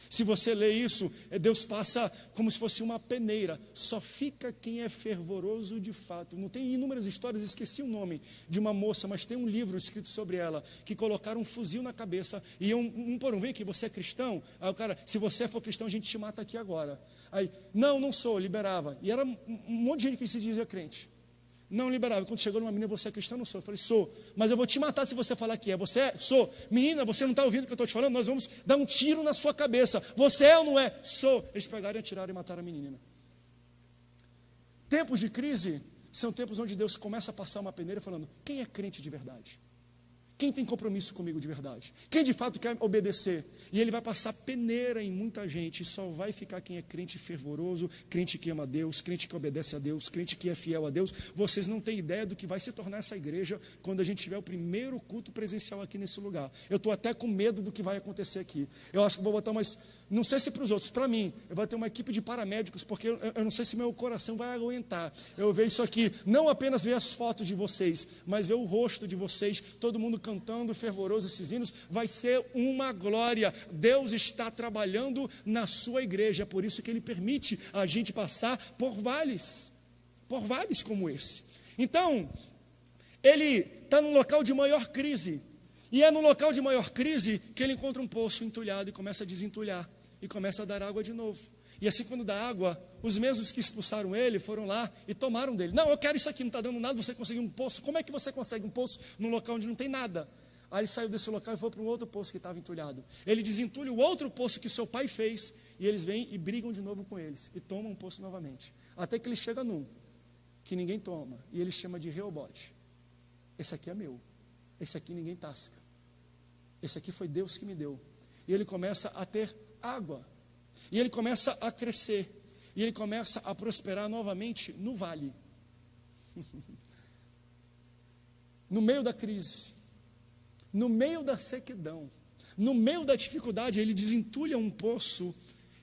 Se você lê isso, Deus passa como se fosse uma peneira. Só fica quem é fervoroso de fato. Não tem inúmeras histórias, esqueci o nome de uma moça, mas tem um livro escrito sobre ela, que colocaram um fuzil na cabeça, e vem aqui, você é cristão? Aí o cara, se você for cristão, a gente te mata aqui agora. Aí, não sou, liberava. E era um monte de gente que se dizia crente. Não liberava. Quando chegou numa menina, você é cristão? Não sou. Eu falei, sou, mas eu vou te matar se você falar que é. Você é? Sou. Menina, você não está ouvindo o que eu estou te falando? Nós vamos dar um tiro na sua cabeça. Você é ou não é? Sou. Eles pegaram e atiraram e mataram a menina. Tempos de crise são tempos onde Deus começa a passar uma peneira falando, quem é crente de verdade? Quem tem compromisso comigo de verdade? Quem de fato quer obedecer? E ele vai passar peneira em muita gente, e só vai ficar quem é crente fervoroso, crente que ama a Deus, crente que obedece a Deus, crente que é fiel a Deus. Vocês não têm ideia do que vai se tornar essa igreja quando a gente tiver o primeiro culto presencial aqui nesse lugar. Eu estou até com medo do que vai acontecer aqui. Eu acho que vou botar não sei se para os outros, para mim, eu vou ter uma equipe de paramédicos, porque eu não sei se meu coração vai aguentar. Eu ver isso aqui, não apenas ver as fotos de vocês, mas ver o rosto de vocês, todo mundo cantando fervoroso esses hinos, vai ser uma glória. Deus está trabalhando na sua igreja, é por isso que Ele permite a gente passar por vales como esse. Então, ele está num local de maior crise, e é no local de maior crise que ele encontra um poço entulhado e começa a desentulhar, e começa a dar água de novo. E assim, quando dá água, os mesmos que expulsaram ele foram lá e tomaram dele. Não, eu quero isso aqui, não está dando nada, você conseguiu um poço. Como é que você consegue um poço num local onde não tem nada? Aí ele saiu desse local e foi para um outro poço que estava entulhado. Ele desentulha o outro poço que seu pai fez, e eles vêm e brigam de novo com eles, e tomam um poço novamente. Até que ele chega num que ninguém toma, e ele chama de Reobote. Esse aqui é meu, esse aqui ninguém tasca, esse aqui foi Deus que me deu. E ele começa a ter água, e ele começa a crescer, e ele começa a prosperar novamente no vale. No meio da crise, no meio da sequidão, no meio da dificuldade, ele desentulha um poço.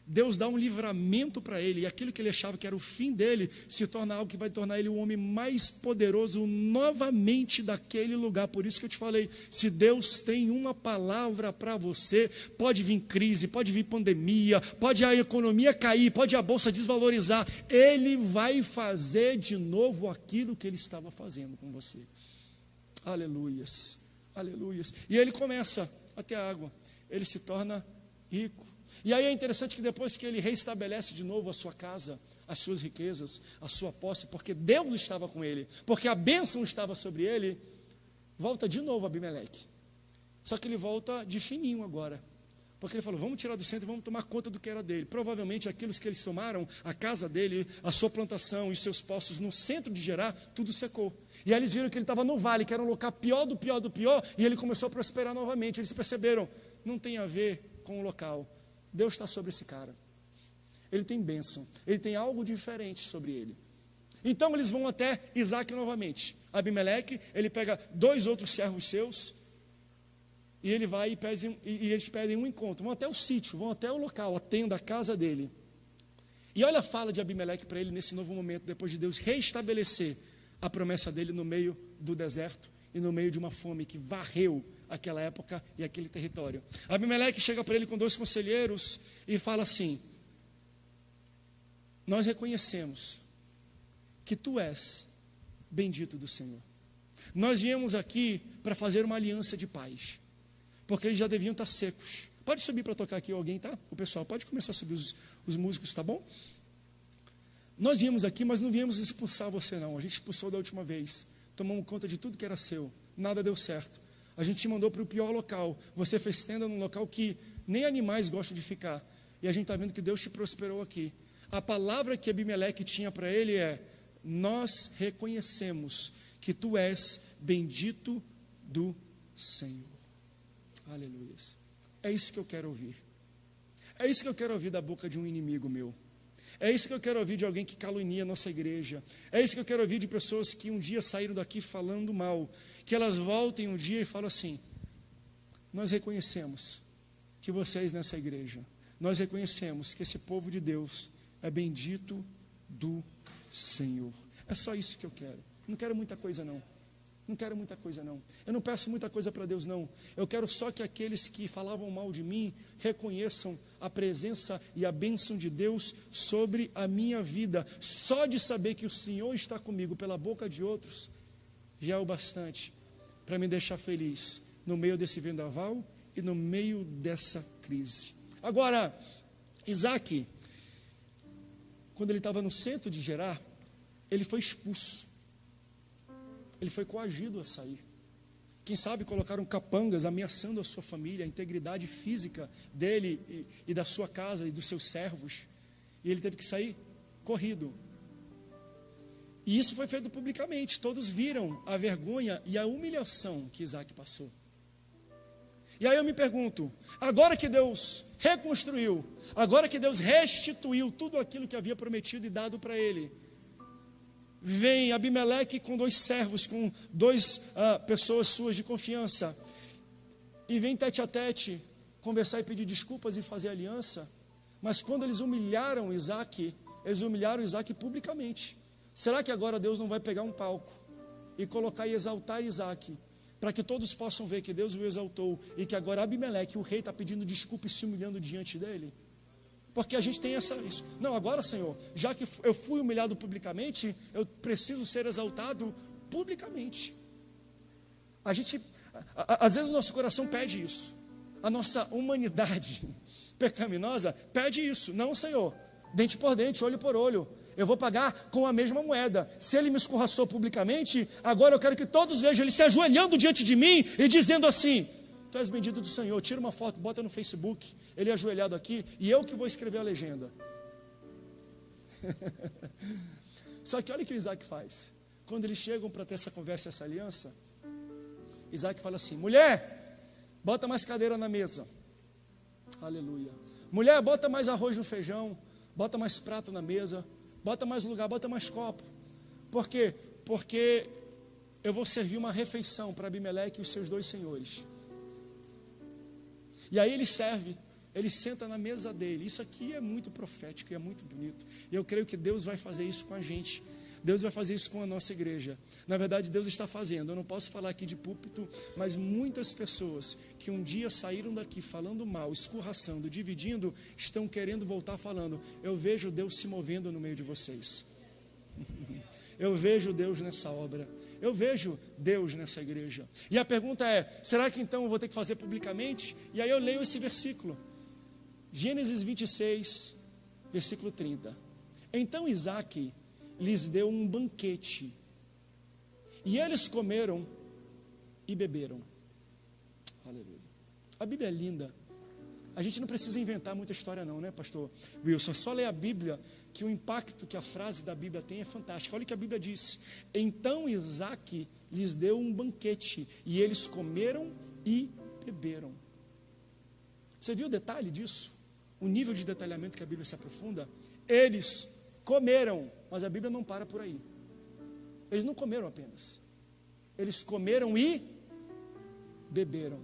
Deus dá um livramento para ele, e aquilo que ele achava que era o fim dele, se torna algo que vai tornar ele o homem mais poderoso novamente daquele lugar. Por isso que eu te falei, se Deus tem uma palavra para você, pode vir crise, pode vir pandemia, pode a economia cair, pode a bolsa desvalorizar, Ele vai fazer de novo aquilo que Ele estava fazendo com você. Aleluias, aleluias. E ele começa a ter água, ele se torna rico. E aí é interessante que depois que ele reestabelece de novo a sua casa, as suas riquezas, a sua posse, porque Deus estava com ele, porque a bênção estava sobre ele, volta de novo Abimeleque. Só que ele volta de fininho agora, porque ele falou, vamos tirar do centro e vamos tomar conta do que era dele. Provavelmente aquilo que eles tomaram, a casa dele, a sua plantação e seus poços no centro de Gerar, tudo secou. E aí eles viram que ele estava no vale, que era um local pior do pior do pior, e ele começou a prosperar novamente. Eles perceberam, não tem a ver com o local, Deus está sobre esse cara, ele tem bênção, ele tem algo diferente sobre ele. Então eles vão até Isaac novamente. Abimeleque, ele pega 2 outros servos seus, e ele vai e eles pedem um encontro, vão até o sítio, vão até o local, a tenda, a casa dele. E olha a fala de Abimeleque para ele nesse novo momento, depois de Deus reestabelecer a promessa dele no meio do deserto e no meio de uma fome que varreu aquela época e aquele território. Abimeleque chega para ele com 2 conselheiros e fala assim: nós reconhecemos que tu és bendito do Senhor. Nós viemos aqui para fazer uma aliança de paz, porque eles já deviam estar secos. Pode subir para tocar aqui alguém, tá? O pessoal pode começar a subir os músicos, tá bom? Nós viemos aqui, mas não viemos expulsar você não. A gente expulsou da última vez, tomamos conta de tudo que era seu, nada deu certo. A gente te mandou para o pior local. Você fez tenda num local que nem animais gostam de ficar. E a gente está vendo que Deus te prosperou aqui. A palavra que Abimeleque tinha para ele é: nós reconhecemos que tu és bendito do Senhor. Aleluia. É isso que eu quero ouvir. É isso que eu quero ouvir da boca de um inimigo meu. É isso que eu quero ouvir de alguém que calunia a nossa igreja. É isso que eu quero ouvir de pessoas que um dia saíram daqui falando mal, que elas voltem um dia e falam assim: nós reconhecemos que vocês nessa igreja, nós reconhecemos que esse povo de Deus é bendito do Senhor. É só isso que eu quero. Não quero muita coisa não. Não quero muita coisa não. Eu não peço muita coisa para Deus não. Eu quero só que aqueles que falavam mal de mim reconheçam a presença e a bênção de Deus sobre a minha vida. Só de saber que o Senhor está comigo pela boca de outros já é o bastante para me deixar feliz no meio desse vendaval e no meio dessa crise. Agora, Isaac, quando ele estava no centro de Gerar, ele foi expulso. Ele foi coagido a sair. Quem sabe colocaram capangas ameaçando a sua família, a integridade física dele e da sua casa e dos seus servos. E ele teve que sair corrido. E isso foi feito publicamente. Todos viram a vergonha e a humilhação que Isaac passou. E aí eu me pergunto, agora que Deus reconstruiu, agora que Deus restituiu tudo aquilo que havia prometido e dado para ele, vem Abimeleque com 2 servos, com 2 pessoas suas de confiança, e vem tete a tete conversar e pedir desculpas e fazer aliança. Mas quando eles humilharam Isaac publicamente. Será que agora Deus não vai pegar um palco e colocar e exaltar Isaac para que todos possam ver que Deus o exaltou e que agora Abimeleque, o rei, está pedindo desculpa e se humilhando diante dele. Porque a gente tem isso. Não, agora, Senhor, já que eu fui humilhado publicamente, eu preciso ser exaltado publicamente. Às vezes o nosso coração pede isso. A nossa humanidade pecaminosa pede isso. Não, Senhor, dente por dente, olho por olho. Eu vou pagar com a mesma moeda. Se ele me escorraçou publicamente, agora eu quero que todos vejam ele se ajoelhando diante de mim e dizendo assim: Tu és bendito do Senhor. Tira uma foto, bota no Facebook, ele ajoelhado aqui, e eu que vou escrever a legenda. Só que olha o que o Isaac faz. Quando eles chegam para ter essa conversa, essa aliança, Isaac fala assim: mulher, bota mais cadeira na mesa. Aleluia. Mulher, bota mais arroz no feijão, bota mais prato na mesa, bota mais lugar, bota mais copo. Por quê? Porque eu vou servir uma refeição para Abimeleque e os seus 2 senhores. E aí ele serve, ele senta na mesa dele. Isso aqui é muito profético e é muito bonito. E eu creio que Deus vai fazer isso com a gente. Deus vai fazer isso com a nossa igreja. Na verdade, Deus está fazendo. Eu não posso falar aqui de púlpito, mas muitas pessoas que um dia saíram daqui falando mal, escorraçando, dividindo, estão querendo voltar falando: eu vejo Deus se movendo no meio de vocês. Eu vejo Deus nessa obra. Eu vejo Deus nessa igreja. E a pergunta é: será que então eu vou ter que fazer publicamente? E aí eu leio esse versículo. Gênesis 26, versículo 30. Então Isaac lhes deu um banquete, e eles comeram e beberam. Aleluia. A Bíblia é linda. A gente não precisa inventar muita história não, né, pastor Wilson? É só ler a Bíblia, que o impacto que a frase da Bíblia tem é fantástico. Olha o que a Bíblia diz: então Isaac lhes deu um banquete, e eles comeram e beberam. Você viu o detalhe disso? O nível de detalhamento que a Bíblia se aprofunda? Eles comeram, mas a Bíblia não para por aí. Eles não comeram apenas, eles comeram e beberam.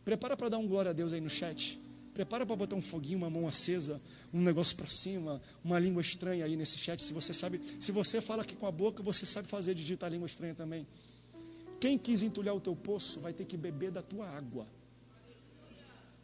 Prepara para dar um glória a Deus aí no chat. Prepara para botar um foguinho, uma mão acesa, um negócio para cima, uma língua estranha aí nesse chat. Se você sabe, se você fala aqui com a boca, você sabe fazer digitar língua estranha também. Quem quis entulhar o teu poço vai ter que beber da tua água.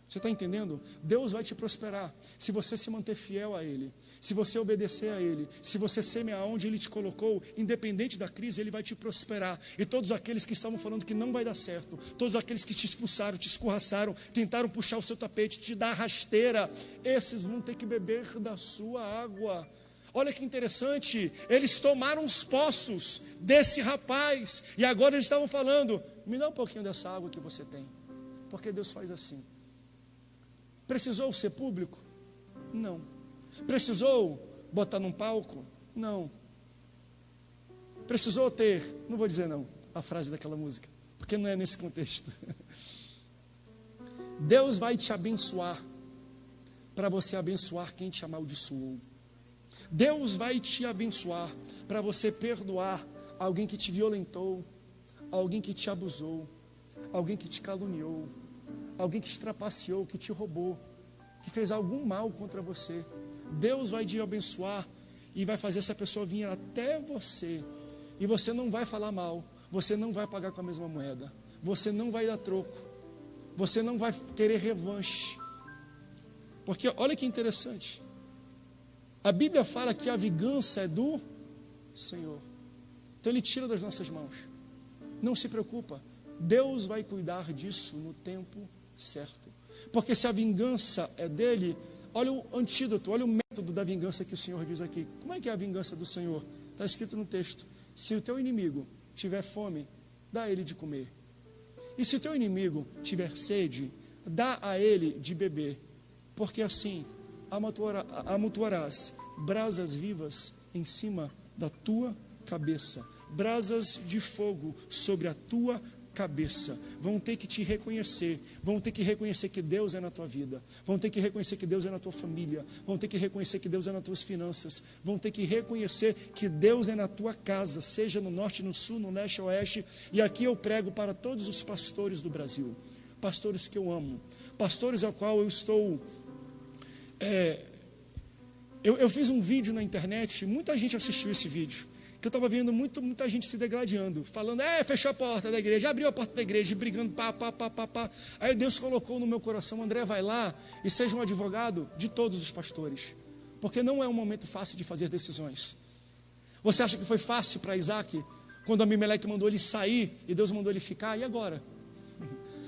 Você está entendendo? Deus vai te prosperar se você se manter fiel a Ele, se você obedecer a Ele, se você semear onde Ele te colocou, independente da crise, Ele vai te prosperar. E todos aqueles que estavam falando que não vai dar certo, todos aqueles que te expulsaram, te escorraçaram, tentaram puxar o seu tapete, te dar rasteira, esses vão ter que beber da sua água. Olha que interessante, eles tomaram os poços desse rapaz, e agora eles estavam falando: me dá um pouquinho dessa água que você tem, porque Deus faz assim. Precisou ser público? Não. Precisou botar num palco? Não. Precisou ter, não vou dizer não, a frase daquela música, porque não é nesse contexto. Deus vai te abençoar para você abençoar quem te amaldiçoou. Deus vai te abençoar para você perdoar alguém que te violentou, alguém que te abusou, alguém que te caluniou, alguém que te trapaceou, que te roubou, que fez algum mal contra você. Deus vai te abençoar e vai fazer essa pessoa vir até você, e você não vai falar mal, você não vai pagar com a mesma moeda, você não vai dar troco, você não vai querer revanche, porque olha que interessante, a Bíblia fala que a vingança é do Senhor, então Ele tira das nossas mãos. Não se preocupa, Deus vai cuidar disso no tempo certo, porque se a vingança é dele, olha o antídoto, olha o método da vingança que o Senhor diz aqui. Como é que é a vingança do Senhor? Está escrito no texto: se o teu inimigo tiver fome, dá a ele de comer, e se o teu inimigo tiver sede, dá a ele de beber, porque assim amontoarás brasas vivas em cima da tua cabeça, brasas de fogo sobre a tua cabeça. Vão ter que te reconhecer, vão ter que reconhecer que Deus é na tua vida, vão ter que reconhecer que Deus é na tua família, vão ter que reconhecer que Deus é nas tuas finanças, vão ter que reconhecer que Deus é na tua casa, seja no norte, no sul, no leste, oeste. E aqui eu prego para todos os pastores do Brasil, pastores que eu amo, pastores ao qual eu estou eu fiz um vídeo na internet, muita gente assistiu esse vídeo, que eu estava vendo muita gente se degladiando, falando, fechou a porta da igreja, abriu a porta da igreja, brigando, pá. Aí Deus colocou no meu coração, André, vai lá e seja um advogado de todos os pastores, porque não é um momento fácil de fazer decisões. Você acha que foi fácil para Isaac, quando Abimeleque mandou ele sair, e Deus mandou ele ficar, e agora?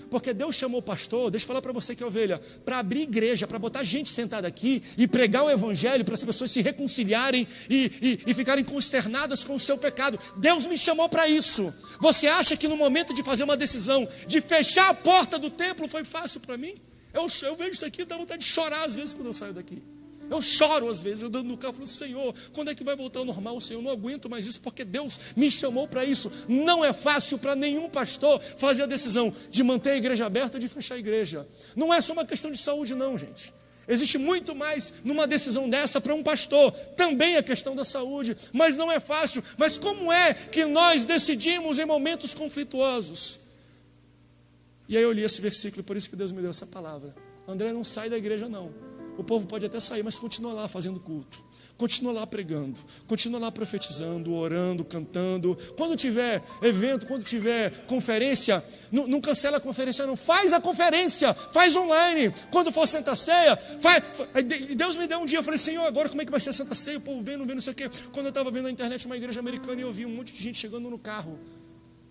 Porque Deus chamou o pastor, deixa eu falar para você que é ovelha, para abrir igreja, para botar gente sentada aqui e pregar o evangelho, para as pessoas se reconciliarem e ficarem consternadas com o seu pecado. Deus me chamou para isso. Você acha que no momento de fazer uma decisão, de fechar a porta do templo, foi fácil para mim? Eu vejo isso aqui e dá vontade de chorar às vezes quando eu saio daqui. Eu choro às vezes, eu dando no carro, falo, Senhor, quando é que vai voltar ao normal? Senhor, eu não aguento mais isso, porque Deus me chamou para isso. Não é fácil para nenhum pastor fazer a decisão de manter a igreja aberta ou de fechar a igreja. Não é só uma questão de saúde não, gente. Existe muito mais numa decisão dessa para um pastor. Também a questão da saúde, mas não é fácil. Mas como é que nós decidimos em momentos conflituosos? E aí eu li esse versículo, por isso que Deus me deu essa palavra. André, não sai da igreja não. O povo pode até sair, mas continua lá fazendo culto, continua lá pregando, continua lá profetizando, orando, cantando. Quando tiver evento, quando tiver conferência, não cancela a conferência não, faz a conferência, faz online. Quando for Santa Ceia, faz. Deus me deu um dia, eu falei, Senhor, agora como é que vai ser a Santa Ceia? O povo vendo, não sei o quê. Quando eu estava vendo na internet uma igreja americana e eu vi um monte de gente chegando no carro,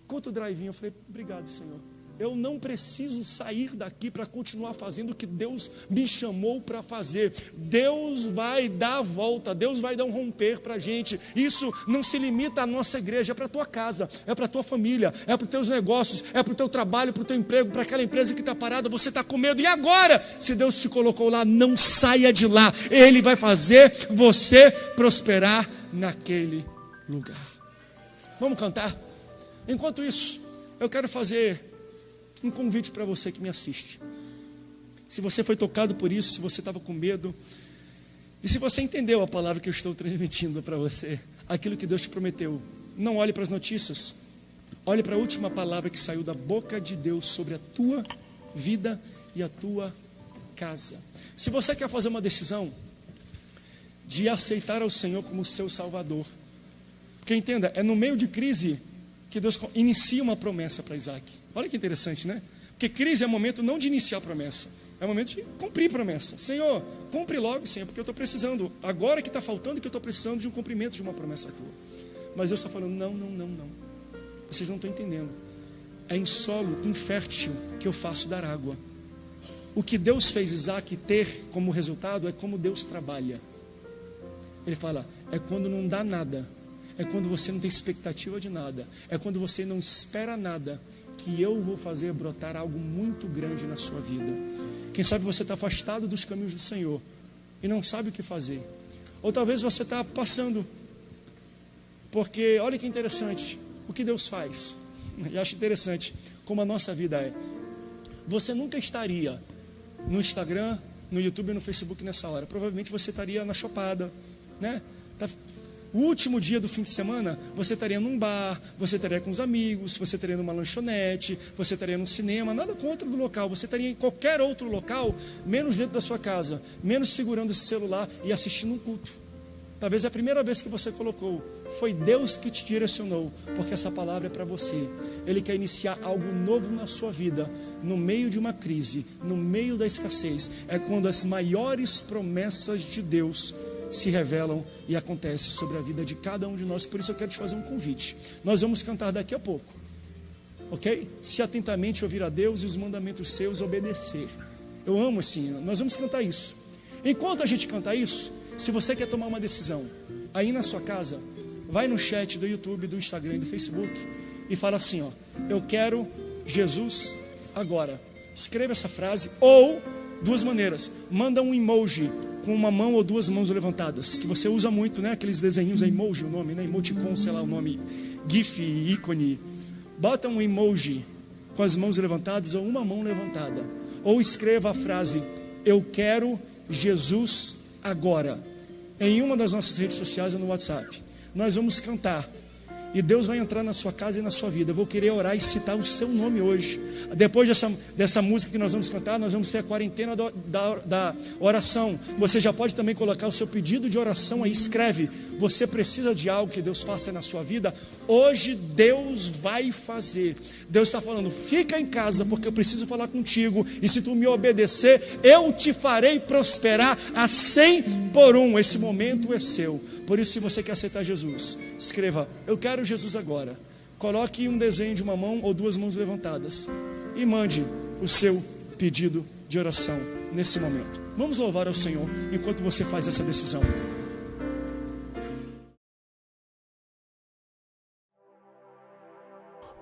culto drive-in, eu falei, obrigado, Senhor. Eu não preciso sair daqui para continuar fazendo o que Deus me chamou para fazer. Deus vai dar a volta, Deus vai dar um romper para a gente. Isso não se limita à nossa igreja, é para a tua casa, é para a tua família, é para os teus negócios, é para o teu trabalho, para o teu emprego, para aquela empresa que está parada, você está com medo. E agora, se Deus te colocou lá, não saia de lá. Ele vai fazer você prosperar naquele lugar. Vamos cantar? Enquanto isso, eu quero fazer um convite para você que me assiste. Se você foi tocado por isso, se você estava com medo, e se você entendeu a palavra que eu estou transmitindo para você, aquilo que Deus te prometeu, não olhe para as notícias, olhe para a última palavra que saiu da boca de Deus sobre a tua vida e a tua casa. Se você quer fazer uma decisão de aceitar ao Senhor como seu Salvador, porque entenda, é no meio de crise que Deus inicia uma promessa para Isaac. Olha que interessante, né? Porque crise é momento não de iniciar a promessa, é momento de cumprir a promessa. Senhor, cumpre logo, Senhor, porque eu estou precisando, agora que está faltando, que eu estou precisando de um cumprimento de uma promessa tua. Mas Deus está falando, não. Vocês não estão entendendo. É em solo infértil que eu faço dar água. O que Deus fez Isaac ter como resultado é como Deus trabalha. Ele fala, é quando não dá nada, é quando você não tem expectativa de nada, é quando você não espera nada, que eu vou fazer brotar algo muito grande na sua vida. Quem sabe você está afastado dos caminhos do Senhor e não sabe o que fazer. Ou talvez você está passando, porque olha que interessante, o que Deus faz. E acho interessante como a nossa vida é. Você nunca estaria no Instagram, no YouTube e no Facebook nessa hora. Provavelmente você estaria na chopada, né? O último dia do fim de semana, você estaria num bar, você estaria com os amigos, você estaria numa lanchonete, você estaria num cinema, nada contra do local, você estaria em qualquer outro local, menos dentro da sua casa, menos segurando esse celular e assistindo um culto. Talvez a primeira vez que você colocou, foi Deus que te direcionou, porque essa palavra é para você. Ele quer iniciar algo novo na sua vida, no meio de uma crise, no meio da escassez. É quando as maiores promessas de Deus se revelam e acontecem sobre a vida de cada um de nós. Por isso eu quero te fazer um convite. Nós vamos cantar daqui a pouco, ok? Se atentamente ouvir a Deus e os mandamentos seus obedecer. Eu amo assim, nós vamos cantar isso. Enquanto a gente canta isso, se você quer tomar uma decisão aí na sua casa, vai no chat do YouTube, do Instagram e do Facebook e fala assim, ó, eu quero Jesus agora. Escreva essa frase, ou duas maneiras, manda um emoji com uma mão ou duas mãos levantadas, que você usa muito, né? Aqueles desenhos, é emoji o nome, né? Emoticon, sei lá o nome, GIF, ícone. Bota um emoji com as mãos levantadas ou uma mão levantada. Ou escreva a frase, eu quero Jesus agora. Em uma das nossas redes sociais ou no WhatsApp. Nós vamos cantar. e Deus vai entrar na sua casa e na sua vida. Eu vou querer orar e citar o seu nome hoje. Depois dessa música que nós vamos cantar, nós vamos ter a quarentena da oração. Você já pode também colocar o seu pedido de oração aí, escreve. Você precisa de algo que Deus faça na sua vida? Hoje Deus vai fazer. Deus está falando, fica em casa, porque eu preciso falar contigo, e se tu me obedecer, eu te farei prosperar a 100 por 1. Esse momento é seu. Por isso, se você quer aceitar Jesus, escreva, eu quero Jesus agora. Coloque um desenho de uma mão ou duas mãos levantadas e mande o seu pedido de oração nesse momento. Vamos louvar ao Senhor enquanto você faz essa decisão.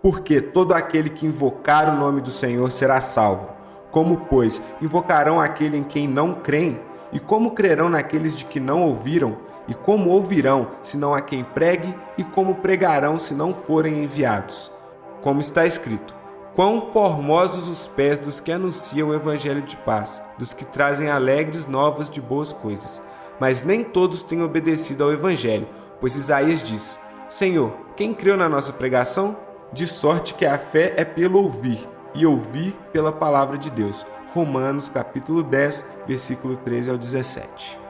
Porque todo aquele que invocar o nome do Senhor será salvo. Como, pois, invocarão aquele em quem não creem? E como crerão naqueles de que não ouviram? E como ouvirão, se não há quem pregue? E como pregarão, se não forem enviados? Como está escrito, quão formosos os pés dos que anunciam o evangelho de paz, dos que trazem alegres novas de boas coisas. Mas nem todos têm obedecido ao evangelho, pois Isaías diz, Senhor, quem creu na nossa pregação? De sorte que a fé é pelo ouvir, e ouvir pela palavra de Deus. Romanos capítulo 10, versículo 13 ao 17.